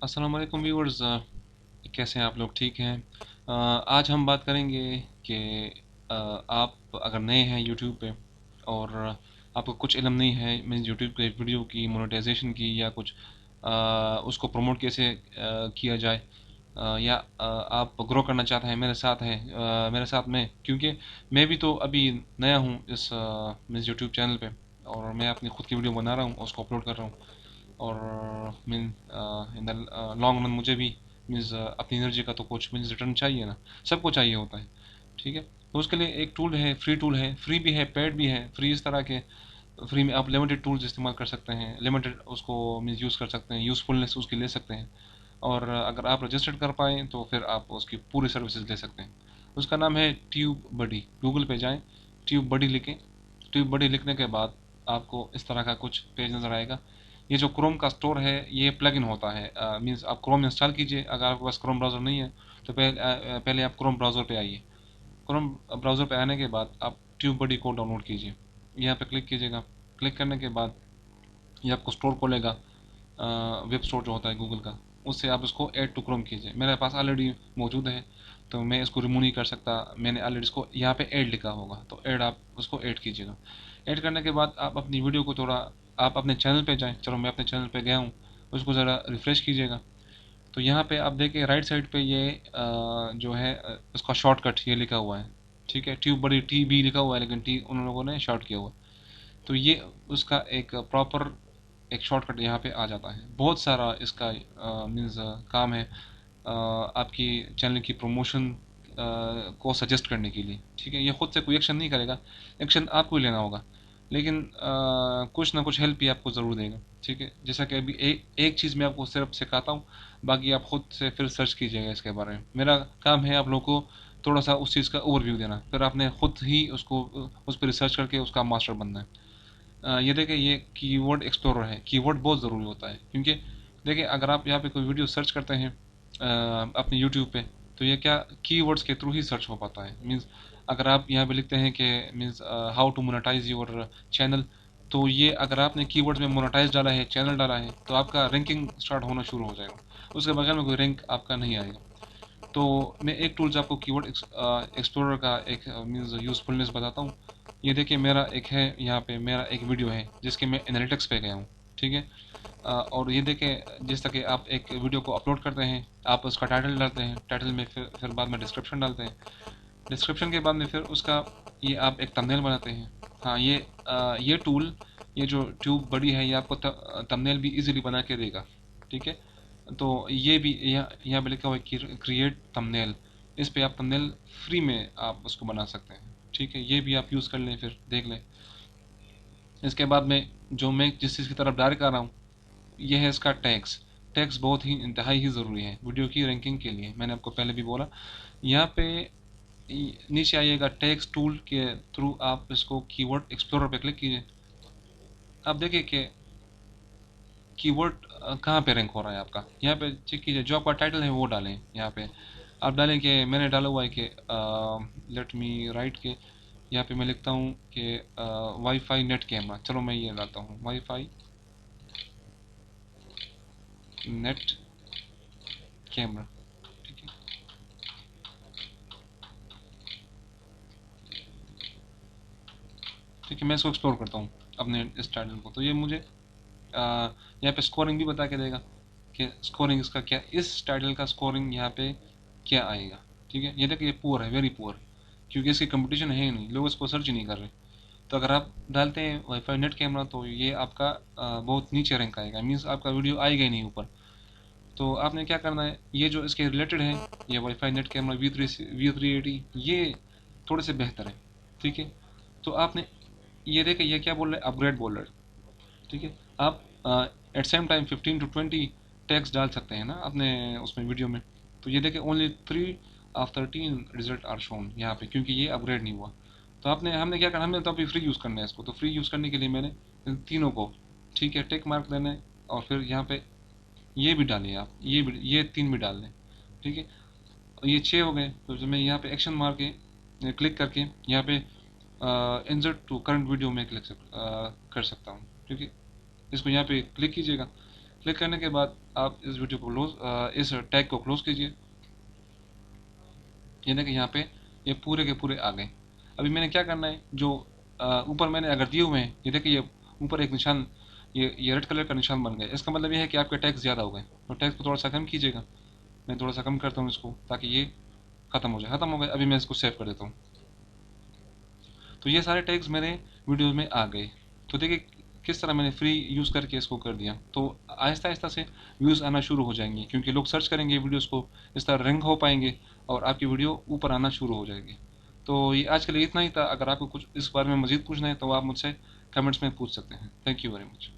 अस्सलाम वालेकुम व्यूअर्स। कैसे हैं आप लोग? ठीक हैं? आज हम बात करेंगे कि आप अगर नए हैं यूट्यूब पे और आपको कुछ इल्म नहीं है मीन्स यूट्यूब के वीडियो की मोनेटाइजेशन की या कुछ उसको प्रमोट कैसे किया जाए, या आप ग्रो करना चाहते हैं मेरे साथ हैं, मेरे साथ में, क्योंकि मैं भी तो अभी नया हूँ इस मीन्स यूट्यूब चैनल पे, और मैं अपनी खुद की वीडियो बना रहा हूँ और उसको अपलोड कर रहा हूँ। और mean in the long run मुझे भी मीन्स अपनी एनर्जी का तो कुछ मीन्स रिटर्न चाहिए ना, सबको चाहिए होता है। ठीक है, तो उसके लिए एक टूल है, फ्री टूल है, फ्री भी है, पेड भी है। फ्री इस तरह के फ्री में आप लिमिटेड टूल्स इस्तेमाल कर सकते हैं, लिमिटेड उसको मीन्स यूज़ कर सकते हैं, यूज़फुलनेस उसकी ले सकते हैं। और अगर आप रजिस्टर्ड कर पाएँ तो फिर आप उसकी पूरी सर्विसेज ले सकते हैं। उसका नाम है ट्यूब बडी। गूगल पे जाएँ, ट्यूब बडी लिखें। ट्यूब बडी लिखने के बाद आपको इस तरह का कुछ पेज नज़र आएगा। ये जो क्रोम का स्टोर है ये प्लगइन होता है, मीन्स आप क्रोम इंस्टॉल कीजिए। अगर आपके पास क्रोम ब्राउज़र नहीं है तो पहले आप क्रोम ब्राउज़र पे आइए। क्रोम ब्राउज़र पे आने के बाद आप ट्यूब बडी को डाउनलोड कीजिए। यहाँ पे क्लिक कीजिएगा। क्लिक करने के बाद ये आपको स्टोर खोलेगा, वेब स्टोर जो होता है गूगल का। उससे आप इसको ऐड टू क्रोम कीजिए। मेरे पास ऑलरेडी मौजूद है तो मैं इसको रिमूव नहीं कर सकता। मैंने ऑलरेडी इसको यहाँ पे ऐड लिखा होगा तो ऐड, आप उसको ऐड कीजिएगा। ऐड करने के बाद आप अपनी वीडियो को थोड़ा, आप अपने चैनल पे जाएं। चलो मैं अपने चैनल पे गया हूँ, उसको ज़रा रिफ़्रेश कीजिएगा। तो यहाँ पे आप देखिए राइट साइड पे ये जो है उसका शॉर्टकट ये लिखा हुआ है। ठीक है, ट्यूब बड़ी टी बी लिखा हुआ है लेकिन टी उन लोगों ने शॉर्ट किया हुआ है। तो ये उसका एक प्रॉपर एक शॉर्टकट यहाँ पे आ जाता है। बहुत सारा इसका मीन्स काम है आपकी चैनल की प्रमोशन को सजेस्ट करने के लिए। ठीक है, ये खुद से कोई एक्शन नहीं करेगा, एक्शन आपको ही लेना होगा, लेकिन कुछ ना कुछ हेल्प भी आपको ज़रूर देगा। ठीक है, जैसा कि अभी एक चीज़ मैं आपको सिर्फ सिखाता हूँ, बाकी आप खुद से फिर सर्च कीजिएगा इसके बारे में। मेरा काम है आप लोगों को थोड़ा सा उस चीज़ का ओवरव्यू देना, फिर आपने खुद ही उसको उस पर रिसर्च करके उसका मास्टर बनना है। ये देखिए ये कीवर्ड एक्सप्लोरर है। कीवर्ड बहुत ज़रूरी होता है, क्योंकि देखिए अगर आप यहाँ पे कोई वीडियो सर्च करते हैं अपने यूट्यूब पे, तो ये क्या कीवर्ड्स के थ्रू ही सर्च हो पाता है। मीन्स अगर आप यहाँ पे लिखते हैं कि means how to monetize your channel, तो ये अगर आपने कीवर्ड्स में मोनेटाइज डाला है, चैनल डाला है, तो आपका रैंकिंग स्टार्ट होना शुरू हो जाएगा। उसके बगैर में कोई रैंक आपका नहीं आएगा। तो मैं एक टूल्स आपको कीवर्ड एक्सप्लोरर का एक मीन्स यूज़फुलनेस बताता हूँ। ये देखिए मेरा एक है, यहाँ पे मेरा एक वीडियो है जिसके मैं एनालिटिक्स पे गया हूँ। ठीक है, और ये देखें जिस तरह के आप एक वीडियो को अपलोड करते हैं, आप उसका टाइटल डालते हैं, टाइटल में फिर बाद में डिस्क्रिप्शन डालते हैं, डिस्क्रिप्शन के बाद में फिर उसका ये आप एक थंबनेल बनाते हैं। हाँ, ये टूल, ये जो ट्यूब बड़ी है, ये आपको थंबनेल भी इजीली बना के देगा। ठीक है, तो ये भी यहाँ पे लिखा हुआ है क्रिएट थंबनेल। इस पे आप थंबनेल फ्री में आप उसको बना सकते हैं। ठीक है, ये भी आप यूज़ कर लें, फिर देख लें। इसके बाद में जो मैं जिस चीज़ की तरफ डायरेक्ट कर रहा हूँ, ये है इसका टैक्स। टैक्स बहुत ही इंतहाई ही ज़रूरी है वीडियो की रैंकिंग के लिए। मैंने आपको पहले भी बोला। यहाँ पे नीचे आइएगा, टैक्स टूल के थ्रू आप इसको कीवर्ड एक्सप्लोरर पे क्लिक कीजिए। आप देखिए कि कीवर्ड कहाँ पे रैंक हो रहा है आपका। यहाँ पे चेक कीजिए, जो आपका टाइटल है वो डालें। यहाँ पे आप डालें कि मैंने डाला हुआ है कि लेट मी राइट के, यहाँ पे मैं लिखता हूँ कि वाईफाई नेट कैमरा। चलो मैं ये डालता हूँ, वाईफाई नेट कैमरा। ठीक है, ठीक है, मैं इसको एक्सप्लोर करता हूँ अपने इस टाइटल को। तो ये मुझे यहाँ पे स्कोरिंग भी बता के देगा कि स्कोरिंग इसका क्या, इस टाइटल का स्कोरिंग यहाँ पे क्या आएगा। ठीक है, ये देखिए ये पुअर है, वेरी पुअर, क्योंकि इसकी कंपटीशन है ही नहीं, लोग इसको सर्च ही नहीं कर रहे। तो अगर आप डालते हैं वाईफाई नेट कैमरा तो ये आपका बहुत नीचे रैंक आएगा, मीन्स आपका वीडियो आएगा ही नहीं ऊपर। तो आपने क्या करना है, ये जो इसके रिलेटेड है, ये वाईफाई नेट कैमरा V380, ये थोड़े से बेहतर है। ठीक है, तो आपने ये देखें ये क्या बोल रहे हैं, अपग्रेड बोल रहे हैं। ठीक है, आप at same time 15 to 20 tags डाल सकते हैं ना अपने उसमें वीडियो में। तो ये देखें only 3 of 13 result are shown यहाँ पे, क्योंकि ये अपग्रेड नहीं हुआ। तो आपने हमने क्या करना, हमने तो अभी फ्री यूज़ करना है इसको, तो फ्री यूज़ करने के लिए मैंने इन तीनों को, ठीक है, टिक मार्क देना है। और फिर यहाँ पे ये भी डालिए आप, ये तीन भी डाल दें। ठीक है, ये 6 हो गए। तो जो मैं यहाँ पे एक्शन मार के क्लिक करके यहाँ पे इंसर्ट टू करंट वीडियो में कर सकता हूँ। ठीक है, इसको यहाँ पे क्लिक कीजिएगा। क्लिक करने के बाद आप इस वीडियो को क्लोज, इस टैग को क्लोज कीजिए। ये देखिए यहाँ पे ये पूरे के पूरे आ गए। अभी मैंने क्या करना है, जो ऊपर मैंने अगर दिए हुए हैं, ये देखिए ये ऊपर एक निशान, ये रेड कलर का निशान बन गया। इसका मतलब ये है कि आपके टैक्स ज़्यादा हो गए, तो टैक्स को थोड़ा सा कम कीजिएगा। मैं थोड़ा सा कम करता हूँ इसको, ताकि ये ख़त्म हो जाए। ख़त्म हो गए, अभी मैं इसको सेव कर देता हूँ। तो ये सारे टैग्स मेरे वीडियो में आ गए। तो देखिए किस तरह मैंने फ्री यूज़ करके इसको कर दिया। तो आहिस्ता आहिस्ता से व्यूज़ आना शुरू हो जाएंगे, क्योंकि लोग सर्च करेंगे वीडियोस को, इस तरह रैंक हो पाएंगे और आपकी वीडियो ऊपर आना शुरू हो जाएगी। तो ये आज के लिए इतना ही था। अगर आपको कुछ इस बारे में मज़ीद पूछना है तो आप मुझसे कमेंट्स में पूछ सकते हैं। Thank you very much.